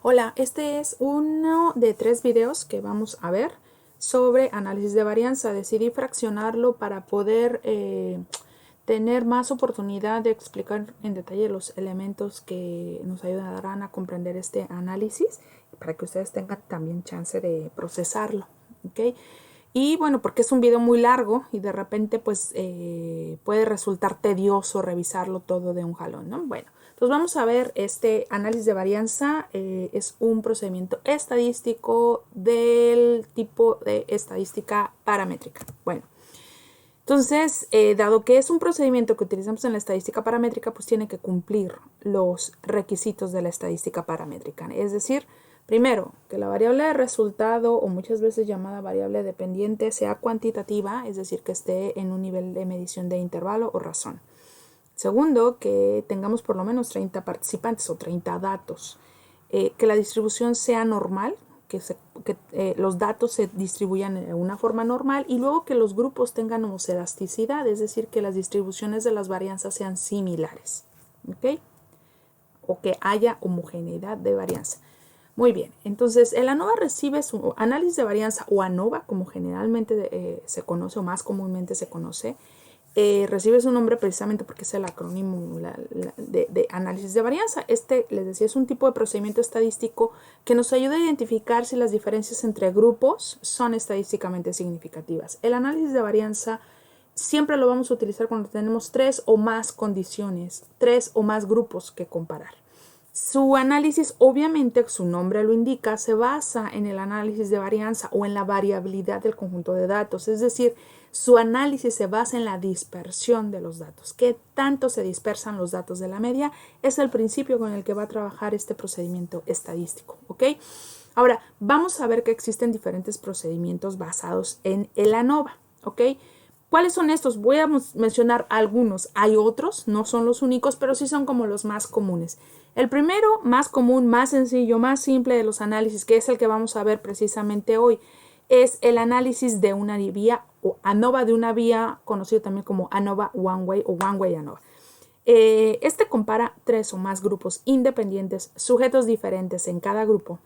Hola, este es uno de 3 videos que vamos a ver sobre análisis de varianza. Decidí fraccionarlo para poder tener más oportunidad de explicar en detalle los elementos que nos ayudarán a comprender este análisis, para que ustedes tengan también chance de procesarlo, ¿ok? Y bueno, porque es un video muy largo y de repente pues puede resultar tedioso revisarlo todo de un jalón, ¿no? Bueno, entonces vamos a ver este análisis de varianza. Es un procedimiento estadístico del tipo de estadística paramétrica. Bueno, entonces, dado que es un procedimiento que utilizamos en la estadística paramétrica, pues tiene que cumplir los requisitos de la estadística paramétrica. Es decir, primero, que la variable de resultado, o muchas veces llamada variable dependiente, sea cuantitativa, es decir, que esté en un nivel de medición de intervalo o razón. Segundo, que tengamos por lo menos 30 participantes o 30 datos. Que la distribución sea normal, que los datos se distribuyan de una forma normal, y luego que los grupos tengan homoscedasticidad, es decir, que las distribuciones de las varianzas sean similares, ¿ok? O que haya homogeneidad de varianza. Muy bien, entonces el ANOVA recibe su análisis de varianza, o ANOVA como generalmente se conoce o más comúnmente se conoce. Recibe su nombre precisamente porque es el acrónimo de análisis de varianza. Les decía, es un tipo de procedimiento estadístico que nos ayuda a identificar si las diferencias entre grupos son estadísticamente significativas. El análisis de varianza siempre lo vamos a utilizar cuando tenemos 3 o más condiciones, 3 o más grupos que comparar. Su análisis, obviamente, su nombre lo indica, se basa en el análisis de varianza o en la variabilidad del conjunto de datos. Es decir, su análisis se basa en la dispersión de los datos. ¿Qué tanto se dispersan los datos de la media? Es el principio con el que va a trabajar este procedimiento estadístico, ¿ok? Ahora, vamos a ver que existen diferentes procedimientos basados en el ANOVA, ¿ok? ¿Cuáles son estos? Voy a mencionar algunos. Hay otros, no son los únicos, pero sí son como los más comunes. El primero, más común, más sencillo, más simple de los análisis, que es el que vamos a ver precisamente hoy, es el análisis de una vía o ANOVA de una vía, conocido también como ANOVA One Way o One Way ANOVA. Este compara 3 o más grupos independientes, sujetos diferentes en cada grupo,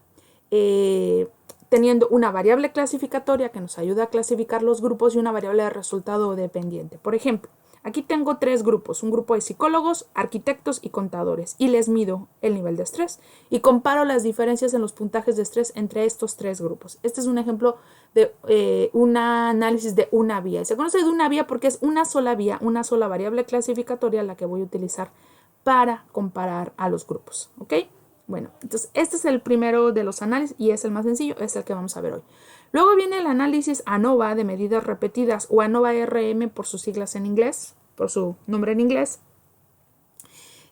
teniendo una variable clasificatoria que nos ayuda a clasificar los grupos y una variable de resultado dependiente. Por ejemplo, aquí tengo 3 grupos, un grupo de psicólogos, arquitectos y contadores, y les mido el nivel de estrés y comparo las diferencias en los puntajes de estrés entre estos 3 grupos. Este es un ejemplo de un análisis de una vía. Se conoce de una vía porque es una sola vía, una sola variable clasificatoria la que voy a utilizar para comparar a los grupos, ¿ok? Bueno, entonces este es el primero de los análisis y es el más sencillo, es el que vamos a ver hoy. Luego viene el análisis ANOVA de medidas repetidas, o ANOVA RM por sus siglas en inglés, por su nombre en inglés.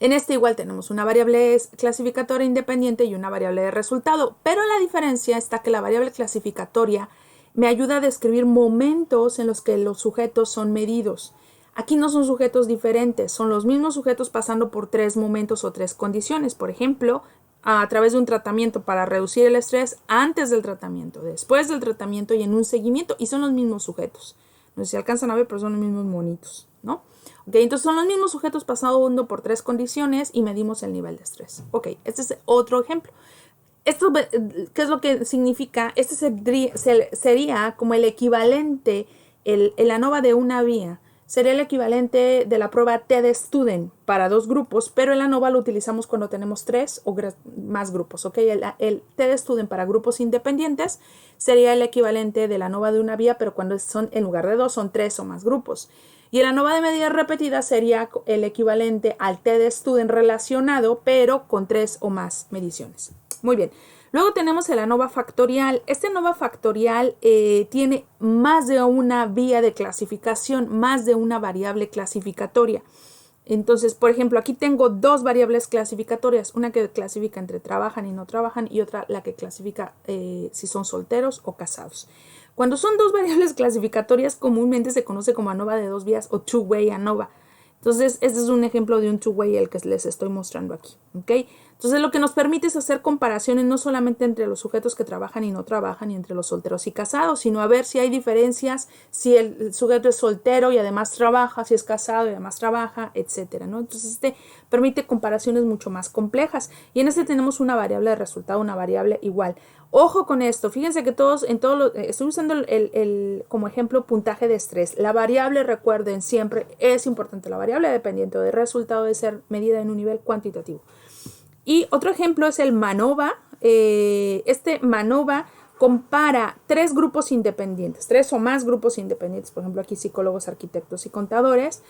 En este igual tenemos una variable clasificatoria independiente y una variable de resultado, pero la diferencia está que la variable clasificatoria me ayuda a describir momentos en los que los sujetos son medidos. Aquí no son sujetos diferentes, son los mismos sujetos pasando por 3 momentos o 3 condiciones. Por ejemplo, a través de un tratamiento para reducir el estrés, antes del tratamiento, después del tratamiento y en un seguimiento, y son los mismos sujetos. No sé si alcanzan a ver, pero son los mismos monitos, ¿no? Ok, entonces son los mismos sujetos pasando por 3 condiciones y medimos el nivel de estrés. Ok, este es otro ejemplo. Esto, ¿qué es lo que significa? Este sería como el equivalente, el ANOVA de una vía. Sería el equivalente de la prueba TED-Student para 2 grupos, pero el ANOVA lo utilizamos cuando tenemos 3 o más grupos, ¿ok? El TED-Student para grupos independientes sería el equivalente del ANOVA de una vía, pero cuando son, en lugar de 2, son 3 o más grupos. Y el ANOVA de medidas repetidas sería el equivalente al TED-Student relacionado, pero con 3 o más mediciones. Muy bien. Luego tenemos el ANOVA factorial. Este ANOVA factorial tiene más de una vía de clasificación, más de una variable clasificatoria. Entonces, por ejemplo, aquí tengo 2 variables clasificatorias, una que clasifica entre trabajan y no trabajan y otra la que clasifica si son solteros o casados. Cuando son 2 variables clasificatorias, comúnmente se conoce como ANOVA de 2 vías o two-way ANOVA. Entonces, este es un ejemplo de un two-way el que les estoy mostrando aquí, ¿ok? Entonces, Entonces, lo que nos permite es hacer comparaciones no solamente entre los sujetos que trabajan y no trabajan y entre los solteros y casados, sino a ver si hay diferencias, si el sujeto es soltero y además trabaja, si es casado y además trabaja, etcétera, ¿no? Entonces, este permite comparaciones mucho más complejas. Y en este tenemos una variable de resultado, una variable igual. Ojo con esto, fíjense que estoy usando como ejemplo puntaje de estrés. La variable, recuerden, siempre es importante. La variable dependiente de resultado debe ser medida en un nivel cuantitativo. Y otro ejemplo es el MANOVA. MANOVA compara tres grupos independientes, tres o más grupos independientes, por ejemplo aquí psicólogos, arquitectos y contadores,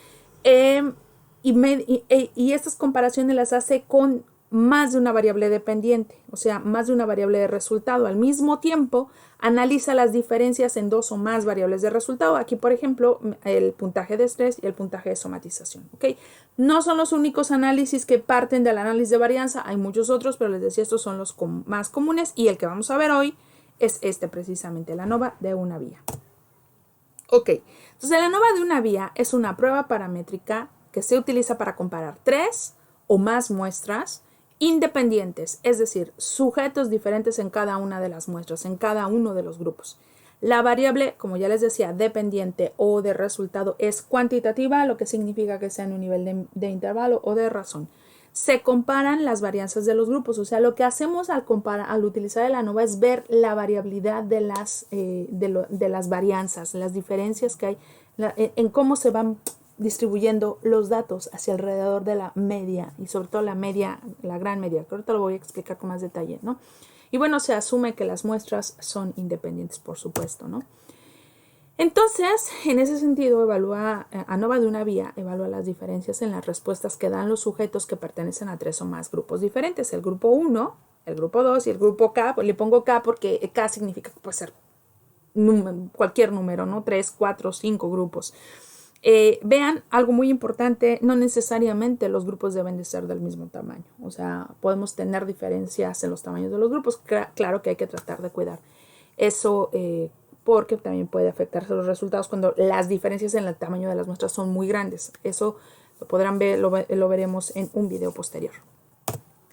y estas comparaciones las hace con más de una variable dependiente, o sea, más de una variable de resultado. Al mismo tiempo, analiza las diferencias en dos o más variables de resultado. Aquí, por ejemplo, el puntaje de estrés y el puntaje de somatización. ¿Okay? No son los únicos análisis que parten del análisis de varianza. Hay muchos otros, pero les decía, estos son los más comunes. Y el que vamos a ver hoy es precisamente, la ANOVA de una vía. Ok, entonces la ANOVA de una vía es una prueba paramétrica que se utiliza para comparar tres o más muestras independientes, es decir, sujetos diferentes en cada una de las muestras, en cada uno de los grupos. La variable, como ya les decía, dependiente o de resultado es cuantitativa, lo que significa que sea en un nivel de intervalo o de razón. Se comparan las varianzas de los grupos, o sea, lo que hacemos al utilizar el ANOVA es ver la variabilidad de las varianzas, las diferencias que hay en cómo se van distribuyendo los datos hacia alrededor de la media y sobre todo la gran media, que ahorita lo voy a explicar con más detalle, ¿no? Y bueno, se asume que las muestras son independientes, por supuesto, ¿no? Entonces, en ese sentido, ANOVA de una vía evalúa las diferencias en las respuestas que dan los sujetos que pertenecen a tres o más grupos diferentes. El grupo 1, el grupo 2 y el grupo K. Pues le pongo K porque K significa que puede ser cualquier número, ¿no? 3, 4, 5 grupos. Vean, algo muy importante, no necesariamente los grupos deben de ser del mismo tamaño. O sea, podemos tener diferencias en los tamaños de los grupos. Claro que hay que tratar de cuidar eso, porque también puede afectarse los resultados cuando las diferencias en el tamaño de las muestras son muy grandes. Eso lo podrán ver, lo veremos en un video posterior.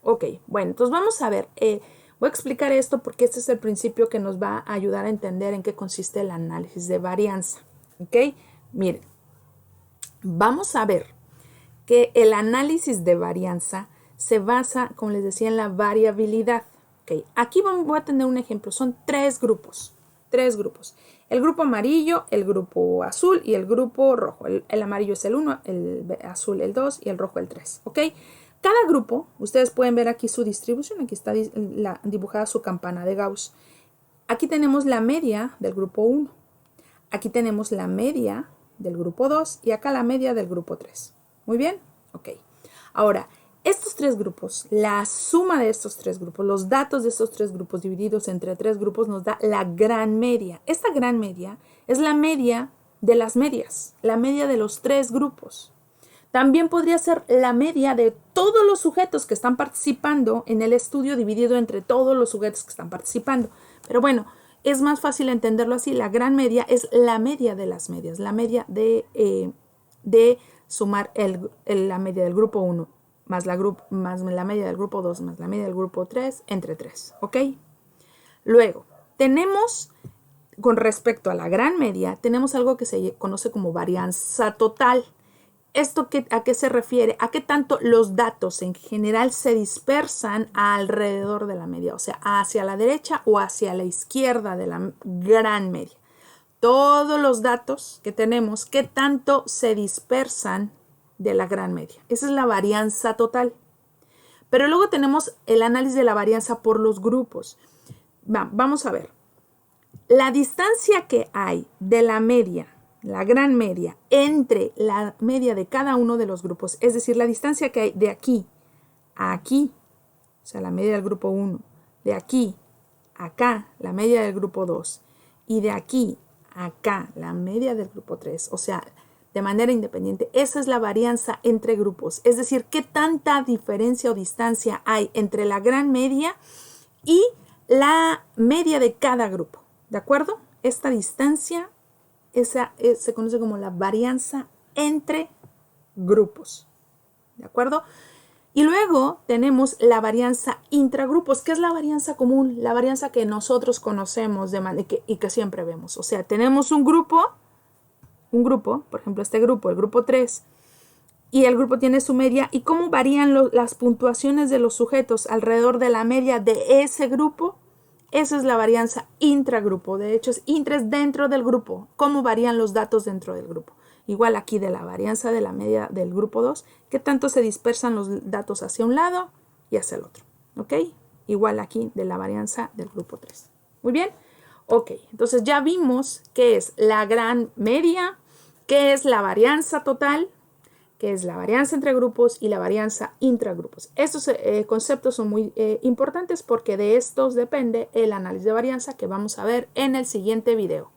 Ok, bueno, entonces vamos a ver. Voy a explicar esto porque este es el principio que nos va a ayudar a entender en qué consiste el análisis de varianza. Ok, miren. Vamos a ver que el análisis de varianza se basa, como les decía, en la variabilidad. Okay. Aquí voy a tener un ejemplo. Son tres grupos. El grupo amarillo, el grupo azul y el grupo rojo. El amarillo es el 1, el azul el 2 y el rojo el 3. ¿Okay? Cada grupo, ustedes pueden ver aquí su distribución. Aquí está dibujada su campana de Gauss. Aquí tenemos la media del grupo 1. Aquí tenemos la media del grupo 2 y acá la media del grupo 3. ¿Muy bien? Ok. Ahora, estos tres grupos, la suma de estos tres grupos, los datos de estos tres grupos divididos entre tres grupos nos da la gran media. Esta gran media es la media de las medias, la media de los tres grupos. También podría ser la media de todos los sujetos que están participando en el estudio dividido entre todos los sujetos que están participando. Pero bueno, es más fácil entenderlo así. La gran media es la media de las medias, la media de sumar la media del grupo 1 más la media del grupo 2 más la media del grupo 3 entre 3. ¿Ok? Luego, tenemos, con respecto a la gran media, tenemos algo que se conoce como varianza total. ¿Esto a qué se refiere? A qué tanto los datos en general se dispersan alrededor de la media, o sea, hacia la derecha o hacia la izquierda de la gran media. Todos los datos que tenemos, ¿qué tanto se dispersan de la gran media? Esa es la varianza total. Pero luego tenemos el análisis de la varianza por los grupos. Vamos a ver. La distancia que hay de la media, la gran media, entre la media de cada uno de los grupos, es decir, la distancia que hay de aquí a aquí, o sea, la media del grupo 1, de aquí a acá, la media del grupo 2, y de aquí a acá, la media del grupo 3, o sea, de manera independiente, esa es la varianza entre grupos, es decir, qué tanta diferencia o distancia hay entre la gran media y la media de cada grupo, ¿de acuerdo? Esta distancia se conoce como la varianza entre grupos, ¿de acuerdo? Y luego tenemos la varianza intragrupos. ¿Qué es la varianza común? La varianza que nosotros conocemos y que siempre vemos. O sea, tenemos un grupo, por ejemplo, este grupo, el grupo 3, y el grupo tiene su media. ¿Y cómo varían las puntuaciones de los sujetos alrededor de la media de ese grupo? Esa es la varianza intragrupo. De hecho, es dentro del grupo. ¿Cómo varían los datos dentro del grupo? Igual aquí de la varianza de la media del grupo 2, ¿qué tanto se dispersan los datos hacia un lado y hacia el otro? ¿Ok? Igual aquí de la varianza del grupo 3. Muy bien. Ok, entonces ya vimos qué es la gran media, qué es la varianza total, qué es la varianza entre grupos y la varianza intragrupos. Estos conceptos son muy importantes porque de estos depende el análisis de varianza que vamos a ver en el siguiente video.